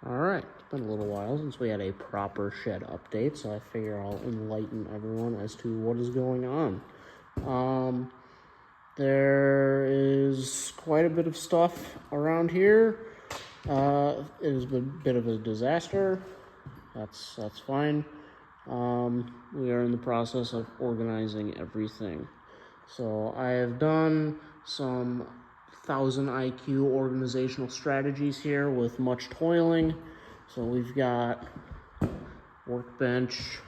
Alright, it's been a little while since we had a proper shed update, so I figure I'll enlighten everyone as to what is going on. There is quite a bit of stuff around here. It has been a bit of a disaster. That's fine. We are in the process of organizing everything. So I have done some 1000 IQ organizational strategies here with much toiling. So we've got workbench,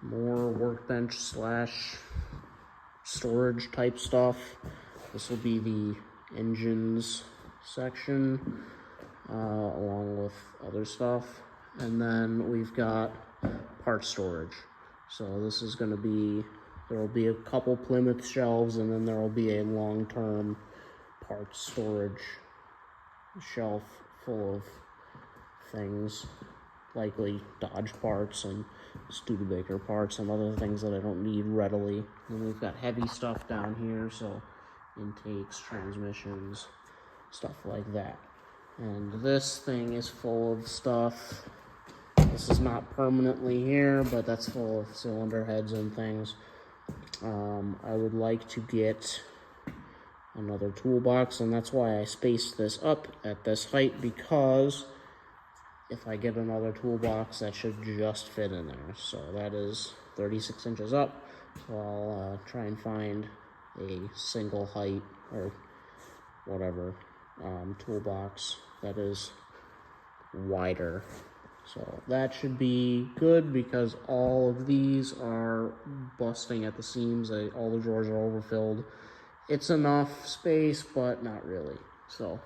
more workbench slash storage type stuff. This will be the engines section, along with other stuff. And then we've got part storage. So this is going to be, there will be a couple Plymouth shelves, and then there will be a long-term parts storage shelf full of things, likely Dodge parts and Studebaker parts and other things that I don't need readily. And we've got heavy stuff down here, so intakes, transmissions, stuff like that. And this thing is full of stuff. This is not permanently here, but that's full of cylinder heads and things. I would like to get another toolbox, and that's why I spaced this up at this height, because if I get another toolbox, that should just fit in there. So that is 36 inches up. So I'll try and find a single height or whatever toolbox that is wider. So that should be good, because all of these are busting at the seams. All the drawers are overfilled. It's enough space, but not really. So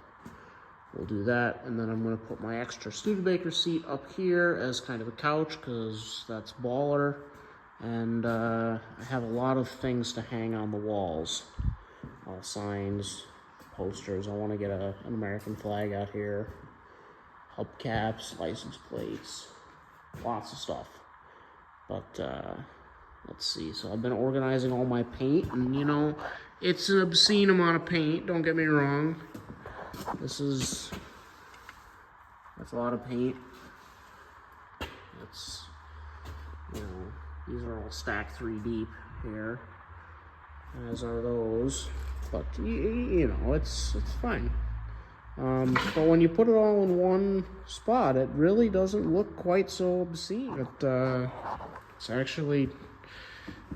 we'll do that, and then I'm going to put my extra Studebaker seat up here as kind of a couch, because that's baller. And I have a lot of things to hang on the walls. All signs, posters. I want to get an American flag out here. Hubcaps, license plates, lots of stuff. But let's see. So I've been organizing all my paint, and you know, it's an obscene amount of paint. Don't get me wrong. That's a lot of paint. That's, you know, these are all stacked 3 deep here, as are those. But you know, it's fine. But when you put it all in one spot, it really doesn't look quite so obscene. It's actually,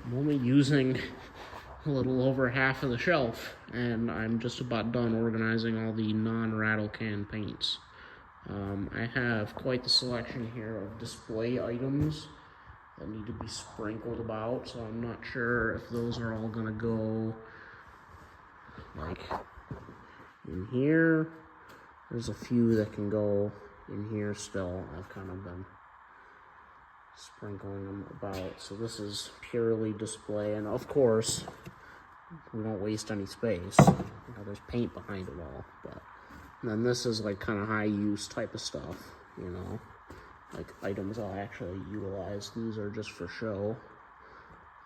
I'm only using a little over half of the shelf, and I'm just about done organizing all the non-rattle can paints. I have quite the selection here of display items that need to be sprinkled about, so I'm not sure if those are all gonna go like in here. There's a few that can go in here still. I've kind of been sprinkling them about. So this is purely display, and of course, we don't waste any space. You know, there's paint behind it all. But and then this is like kind of high use type of stuff, you know, like items I'll actually utilize. These are just for show.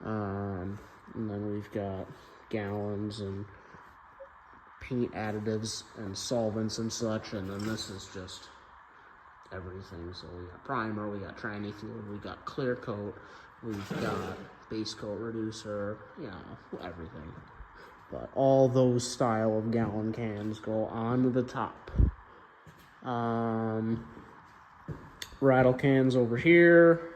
And then we've got gallons and paint additives and solvents and such, and then this is just everything. So we got primer, we got tranny fluid, we got clear coat, we've got base coat reducer, you know, everything. But all those style of gallon cans go on the top. Rattle cans over here.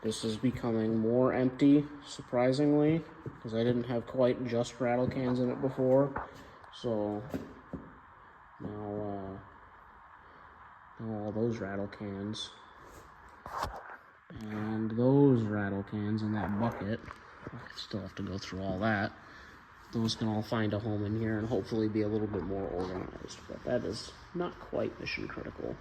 This is becoming more empty, surprisingly, because I didn't have quite just rattle cans in it before. So now all those rattle cans and those rattle cans in that bucket, I still have to go through all that. Those can all find a home in here and hopefully be a little bit more organized, but that is not quite mission critical.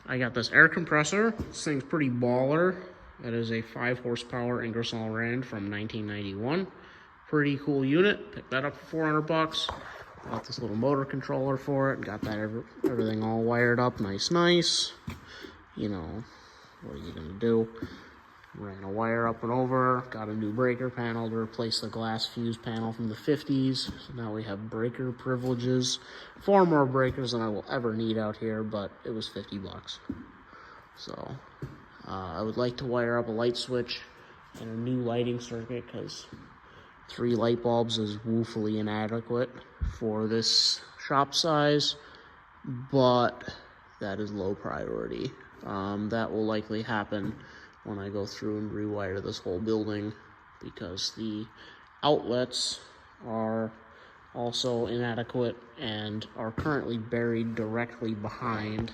I got this air compressor. This thing's pretty baller. It is a 5 horsepower Ingersoll Rand from 1991. Pretty cool unit. Picked that up for 400 bucks. Got this little motor controller for it. Got that everything all wired up nice. You know, what are you gonna do? Ran a wire up and over, got a new breaker panel to replace the glass fuse panel from the 50s. So now we have breaker privileges. 4 more breakers than I will ever need out here, but it was 50 bucks. So I would like to wire up a light switch and a new lighting circuit because 3 light bulbs is woefully inadequate for this shop size, but that is low priority. That will likely happen when I go through and rewire this whole building because the outlets are also inadequate and are currently buried directly behind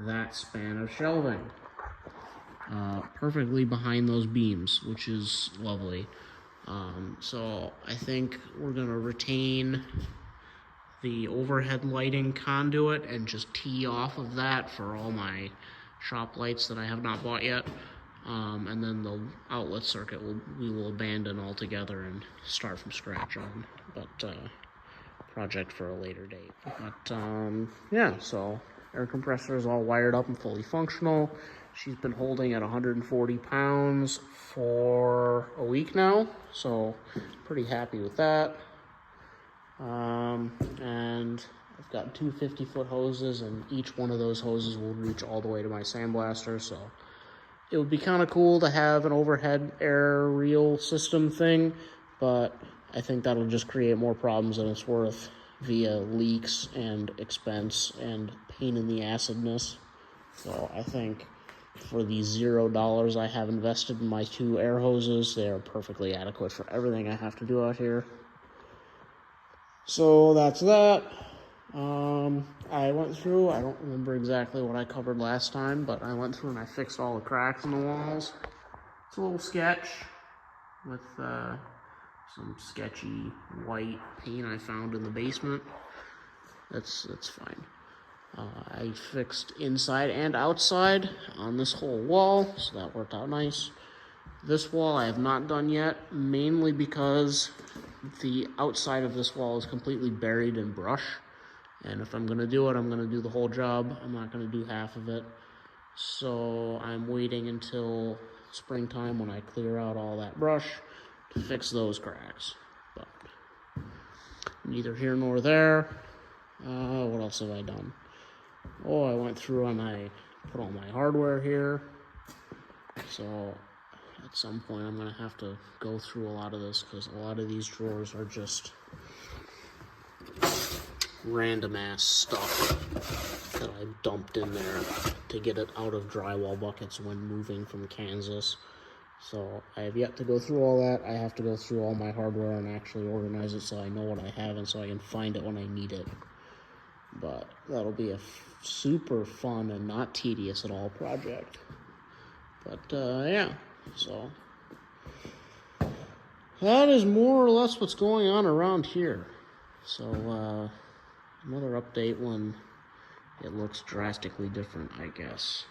that span of shelving. Perfectly behind those beams, which is lovely. So I think we're gonna retain the overhead lighting conduit and just tee off of that for all my shop lights that I have not bought yet. And then the outlet circuit we will abandon altogether and start from scratch on, but project for a later date. But yeah, so air compressor is all wired up and fully functional. She's been holding at 140 pounds for a week now, so pretty happy with that. And I've got 2 50-foot hoses, and each one of those hoses will reach all the way to my sandblaster, so it would be kind of cool to have an overhead air reel system thing, but I think that'll just create more problems than it's worth via leaks and expense and pain in the acidness. So I think for the $0 I have invested in my 2 air hoses, they are perfectly adequate for everything I have to do out here. So that's that. I went through, I don't remember exactly what I covered last time, but I went through and I fixed all the cracks in the walls. It's a little sketch with some sketchy white paint I found in the basement. That's fine. I fixed inside and outside on this whole wall, so that worked out nice. This wall I have not done yet, mainly because the outside of this wall is completely buried in brush. And if I'm gonna do it, I'm gonna do the whole job. I'm not gonna do half of it. So I'm waiting until springtime when I clear out all that brush to fix those cracks. But neither here nor there. What else have I done? Oh, I went through and I put all my hardware here. So at some point I'm gonna have to go through a lot of this because a lot of these drawers are just random ass stuff that I dumped in there to get it out of drywall buckets when moving from Kansas. So I have yet to go through all that. I have to go through all my hardware and actually organize it so I know what I have and so I can find it when I need it. But that'll be a super fun and not tedious at all project. But yeah, so that is more or less what's going on around here. So another update when it looks drastically different, I guess.